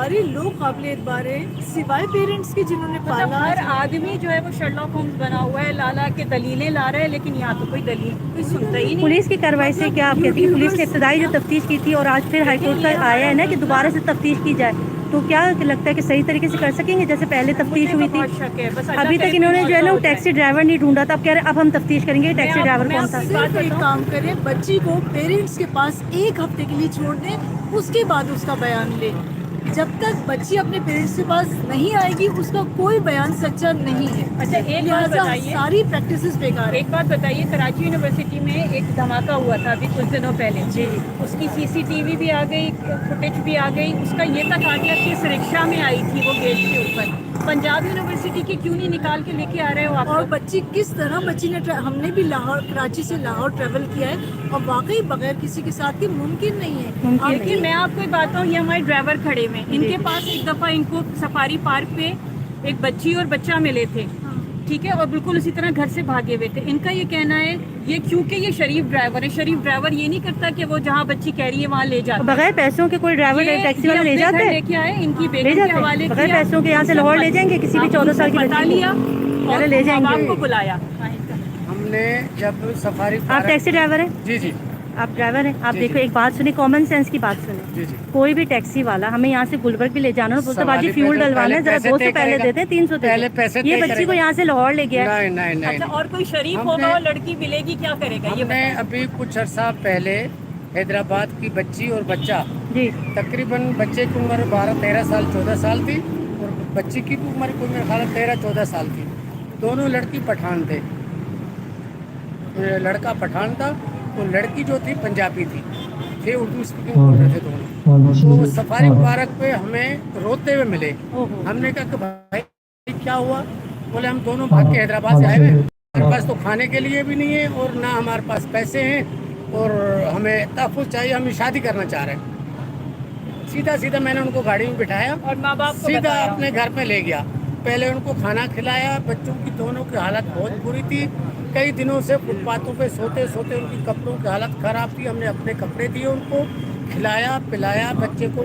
सारे लोग काबिल एतबार हैं सिवाय पेरेंट्स के जिन्होंने मतलब पाला। हर आदमी जो है वो शर्लॉक होम्स बना हुआ है, लाला के दलीलें ला रहा है, लेकिन यहाँ तो कोई दलील कोई सुनता ही नहीं। पुलिस की कार्रवाई से क्या आप कहती हैं? पुलिस ने इब्तदाई जो तफ्तीश की थी और आज फिर हाईकोर्ट का आया है ना कि दोबारा से तफ्तीश की जाए, तो क्या लगता है कि सही तरीके से कर सकेंगे जैसे पहले तफ्तीश हुई थी? बहुत शक है, बस अल्लाह अभी तक करे इन्होंने जो है ना वो होता टैक्सी ड्राइवर नहीं ढूंढा था, अब कह रहे अब हम तफ्तीश करेंगे टैक्सी ड्राइवर मैं कौन था। आपसे सिर्फ एक काम करें, बच्ची को पेरेंट्स के पास 1 हफ्ते के लिए छोड़ दें, उसके बाद उसका बयान ले। जब तक बच्ची अपने पेरेंट्स के पास नहीं आएगी उसका कोई बयान सच्चा नहीं है। अच्छा, एक बात लिहाजा बताइए, सारी प्रैक्टिसेस बेकार है। एक बात बताइए, कराची यूनिवर्सिटी में एक धमाका हुआ था अभी कुछ दिनों पहले। जी। उसकी सीसीटीवी भी आ गई, फुटेज भी आ गई, उसका ये तक आ गया कि इस रिक्शा में आई थी वो गेट के ऊपर। पंजाब यूनिवर्सिटी के क्यों नहीं निकाल के लेके आ रहे हो आप और लोग? बच्ची किस तरह बच्ची ने हमने भी लाहौर कराची से लाहौर ट्रेवल किया है और वाकई बगैर किसी के साथ के मुमकिन नहीं है। मुमकिन लेकिन मैं आपको एक बात कहूँ, ये हमारे ड्राइवर खड़े हुए, इनके पास एक दफ़ा इनको सफारी पार्क पे एक बच्ची और बच्चा मिले थे, ठीक है, और बिल्कुल उसी तरह घर से भागे हुए थे। इनका ये कहना है ये क्योंकि ये शरीफ ड्राइवर है, शरीफ ड्राइवर ये नहीं करता कि वो जहाँ बच्ची कह रही है वहाँ ले जाता। बगैर पैसों के कोई ड्राइवर टैक्सी वाला ले जाते हैं? लेके आए, इनकी ले बेगम के जाते हवाले हैं बगैर किया, पैसों के यहाँ से लाहौर ले जाएंगे किसी भी 14 साल की बता बच्ची लिया को और ले जाएंगे। आपको बुलाया। हमने जब सफारी आप टैक्सी ड्राइवर हैं? जी जी आप ड्राइवर हैं? आप जी, देखो जी। एक बात सुनिए, कॉमन सेंस की बात सुनिए। जी जी कोई भी टैक्सी वाला हमें यहाँ से गुलबर्ग भी ले जाना हो, बोलते बाजी सवारी फ्यूल पे तो डलवाना है, पहले जरा 200 पैसे पहले तय देते हैं, 300 पहले देते पैसे हैं। ये तय बच्ची को करेगा। यहाँ से लाहौर ले गया है। नहीं नहीं नहीं अच्छा, और कोई शरीफ हमने- होगा और लड़की मिलेगी, क्या करेगा ये? हमने अभी कुछ अर्सा पहले हैदराबाद की बच्ची और बच्चा, जी तकरीबन बच्चे की उम्र 12-13 साल 14 साल थी और बच्ची की उम्र कोई मेरे ख्याल 13-14 साल थी। दोनों लड़की पठान थे, लड़का पठान था और लड़की जो थी पंजाबी थी, थे उर्दू स्पीकिंग बोल रहे थे दोनों। तो सफारी पार्क पे हमें रोते हुए मिले। ओहो। हमने कहा कि भाई क्या हुआ? बोले हम दोनों भाग के हैदराबाद से आए हुए, हमारे पास तो खाने के लिए भी नहीं है और ना हमारे पास पैसे हैं और हमें तहफ़्फ़ुज़ चाहिए, हम शादी करना चाह रहे हैं। सीधा सीधा मैंने उनको गाड़ी में बिठाया और माँ बाप को सीधा बताया? अपने घर पे ले गया। पहले उनको खाना खिलाया, बच्चों की दोनों की हालत बहुत बुरी थी, कई दिनों से फुटपाथों पे सोते सोते उनकी कपड़ों की हालत ख़राब थी। हमने अपने कपड़े दिए उनको, खिलाया पिलाया, बच्चे को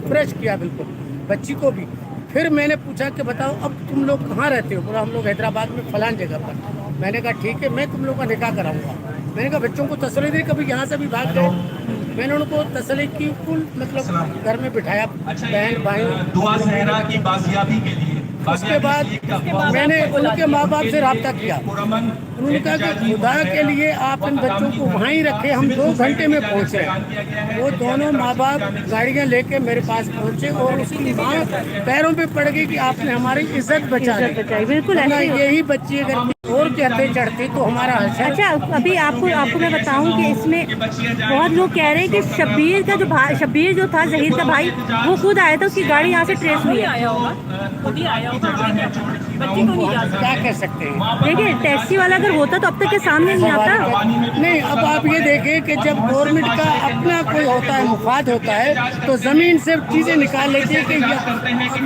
फ्रेश किया बिल्कुल, बच्ची को भी। फिर मैंने पूछा कि बताओ अब तुम लोग कहाँ रहते हो? बोला हम लोग हैदराबाद में फलान जगह पर। मैंने कहा ठीक है, मैं तुम लोग का निकाह कराऊंगा। मैंने कहा बच्चों को तसल्ली दी, कभी यहाँ से भी भाग गए। मैंने उनको तसल्ली की, कुल मतलब घर में बिठाया, बहन भाई। दुआ सहरा की बाजियाबी के लिए। उसके बाद मैंने उनके माँ बाप से रब्ता किया। उन्होंने कहा कि खुदा के लिए आप इन बच्चों को वहीं रखे, हम 2 घंटे में पहुँचे। वो दोनों माँ बाप गाड़ियाँ लेके मेरे पास पहुँचे और उसकी माँ पैरों पे पड़ गई कि आपने हमारी इज्जत बचा ली। बचाई, बिल्कुल ऐसे ही हो। यही बच्ची अगर और चढ़ते चढ़ती तो हमारा हश्र। अच्छा, अभी आपको मैं बताऊं कि इसमें बहुत लोग कह रहे हैं कि शब्बीर का जो भाई, शब्बीर जो था जहीर का भाई, वो खुद आया था, उसकी गाड़ी यहाँ से ट्रेस हुई है। आया होगा, खुद ही आया होगा, बच्ची तो नहीं जा सकती। क्या कह सकते हैं? देखिए टैक्सी वाला अगर होता तो अब तक के सामने नहीं आता। नहीं, अब आप ये देखें कि जब गवर्नमेंट का अपना कोई होता है, मुफाद होता है, तो जमीन से चीजें निकाल लेती है कि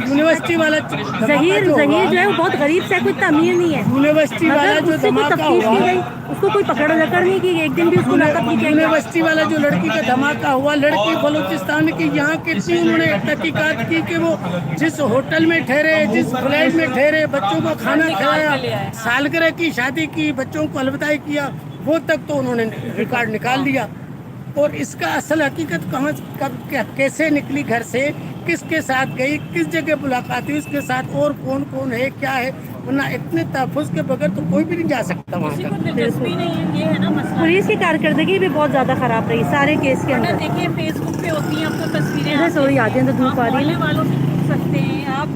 यूनिवर्सिटी वाला जहीर जो है वो बहुत गरीब से, कोई इतना अमीर नहीं है, यूनिवर्सिटी वाला मगर जो उससे कोई धमाका तफ्तीश हुआ, की गई, उसको कोई पकड़ नहीं की, एक दिन भी उसको लगा कि यूनिवर्सिटी वाला जो लड़की का धमाका हुआ, लड़की बलूचिस्तान की, यहाँ कितनी उन्होंने तहकीकात की कि वो जिस होटल में ठहरे, जिस फ्लैट में ठहरे, बच्चों को खाना खिलाया, सालगिरह की शादी की, बच्चों को अलविदाई किया, वो तक तो उन्होंने रिकॉर्ड निकाल लिया। और इसका असल हकीकत कहाँ कब कैसे निकली घर से, किसके साथ गई, किस जगह मुलाकात हुई, उसके साथ और कौन कौन है, क्या है, वरना इतने तहफ़्फ़ुज़ के बगैर तो कोई भी नहीं जा सकता वहाँ किसी को तक। दिलचस्पी नहीं है, ये है ना मसला। पुलिस की कारकर्दगी भी बहुत ज्यादा खराब रही सारे केस के वरना अंदर। देखिए फेसबुक पे होती हैं अब तो तस्वीरें, इधर से वही आते हैं तो धूप आ रही है। मोहल्ले वालों से पूछ सकते हैं आप,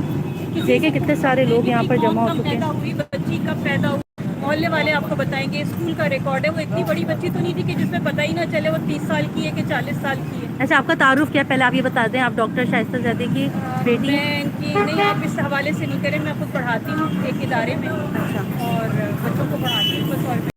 देखिए कितने सारे लोग यहाँ पर जमा हो चुके हैं। पैदा हुई बच्ची, कब पैदा हुई, मोहल्ले वाले आपको बताएंगे। स्कूल का रिकॉर्ड है, वो इतनी बड़ी बच्ची तो नहीं थी कि जिसमें पता ही ना चले वो 30 साल की है कि 40 साल की है। अच्छा, आपका तारुफ क्या, पहले आप ये बता दें, आप डॉक्टर शाइस्ता ज़ैदी की बेटी हैं? मैं इनकी नहीं, आप इस हवाले से नहीं करें, मैं खुद पढ़ाती हूँ एक इदारे में। अच्छा। और बच्चों को पढ़ाती हूँ बस, और